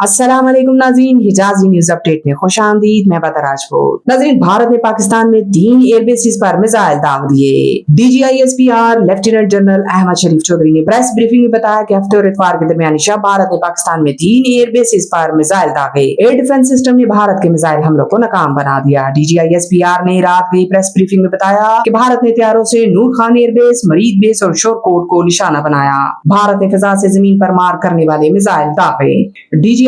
अस्सलाम वालेकुम नाज़रीन, हिजाज़ी न्यूज अपडेट में खुश आमदीद। मैं बता राजपूत। नाज़रीन, भारत ने पाकिस्तान में 3 एयरबेसिस पर मिसाइल दाग दिए। DGISPR लेफ्टिनेंट जनरल अहमद शरीफ चौधरी ने प्रेस ब्रीफिंग में बताया कि हफ्ते और इतवार के दरमियान शब भारत ने पाकिस्तान में 3 एयरबेसिस पर मिसाइल दागे। एयर डिफेंस सिस्टम ने भारत के मिसाइल हमलों को नाकाम बना दिया। DGISPR ने रात गई प्रेस ब्रीफिंग में बताया कि भारत ने हथियारों से नूर खान एयरबेस, मरीद बेस और शोरकोट को निशाना बनाया। भारत ने फिजा से जमीन पर मार करने वाले मिसाइल दागे। DGISPR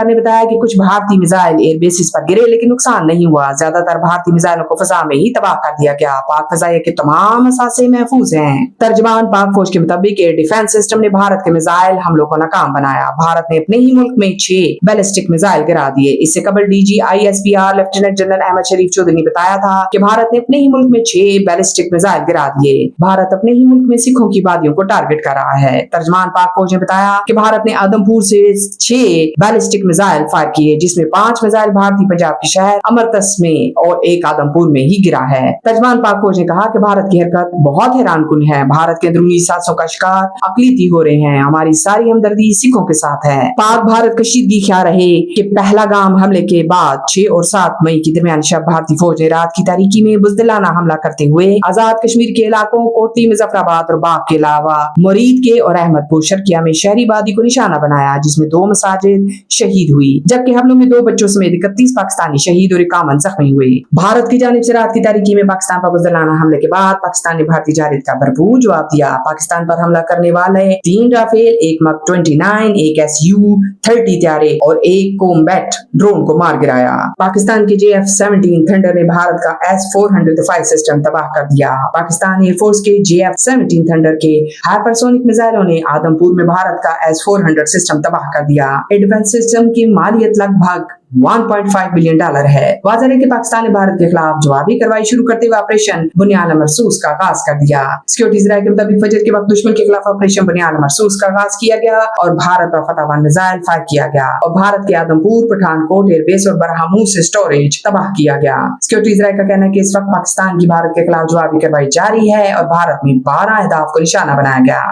ने बताया कि कुछ भारतीय मिसाइल एयरबेसिस पर गिरे लेकिन नुकसान नहीं हुआ। ज्यादातर भारतीय मिसाइलों को फिजा में ही तबाह कर दिया गया। पाक फिजाइया के तमाम असासे महफूज हैं। तर्जमान पाक फौज के मुताबिक एयर डिफेंस सिस्टम ने भारत के मिसाइल हमलों को नाकाम बनाया। भारत ने अपने ही मुल्क में 6 बैलिस्टिक मिसाइल गिरा दिए। इससे कबल DGISPR लेफ्टिनेंट जनरल अहमद शरीफ चौधरी ने बताया था कि भारत ने अपने ही मुल्क में 6 बैलिस्टिक मिसाइल गिरा दिए। भारत अपने ही मुल्क में सिखों की वादियों को टारगेट कर रहा है। तर्जमान पाक फौज ने बताया कि भारत ने आदमपुर से 6 बैलिस्टिक मिसाइल फायर किए, जिसमें 5 मिसाइल भारतीय पंजाब के शहर अमरतस में और 1 आदमपुर में ही गिरा है। तर्जमान पाक फौज ने कहा कि भारत की हरकत बहुत हैरानकुन है। भारत के अंदरूनी साजिशों का शिकार अकलीती हो रहे हैं। हमारी सारी हमदर्दी सिखों के साथ है। पाक भारत कशीदगी क्या रहे कि पहलगाम हमले के बाद 6 और 7 मई के दरमियान शब भारतीय फौज ने रात की तारीकी में बुज़दिलाना हमला करते हुए आजाद कश्मीर के इलाकों कोटली, मुजफ्फराबाद और बाग के अलावा मुरीद के और अहमदपुर शर्किया में शहरी वादी को निशाना बनाया, जिसमें 2 मसाजिद शहीद हुई, जबकि हमलों में 2 बच्चों समेत 31 पाकिस्तानी शहीद और 51 जख्मी हुए। भारत की जानिब से रात की तारीकी में पाकिस्तान पर बुज़दिलाना हमले के बाद पाकिस्तान ने भारतीय जारियत का भरपूर जवाब दिया। पाकिस्तान पर हमला करने वाले 3 राफेल, 1 MiG-29, 1 Su-30 तैयारे और 1 कॉम्बैट ड्रोन को मार गिराया। पाकिस्तान के JF-17 थंडर ने भारत का S-400 दफाई सिस्टम तबाह कर दिया। पाकिस्तान एयरफोर्स के JF-17 थंडर के हाइपरसोनिक मिसाइलों ने आदमपुर में भारत का S-400 सिस्टम तबाह कर दिया। डिफेंस सिस्टम की मालियत लगभग $1.5 बिलियन है। वाज़ेह है कि पाकिस्तान ने भारत के खिलाफ जवाबी कार्रवाई शुरू करते हुए ऑपरेशन बुनियान मरसूस का आगाज कर दिया। सिक्योरिटीज राय के मुताबिक फजर के वक्त दुश्मन के खिलाफ ऑपरेशन बुनियान मरसूस का आगाज किया गया और भारत पर फतहवान मिसाइल फायर किया गया और भारत के आदमपुर, पठानकोट एयरबेस और बरहमूस स्टोरेज तबाह किया गया। सिक्योरिटीज राय का कहना है कि इस वक्त पाकिस्तान की भारत के खिलाफ जवाबी कार्रवाई जारी है और भारत में 12 अहदाफ को निशाना बनाया गया।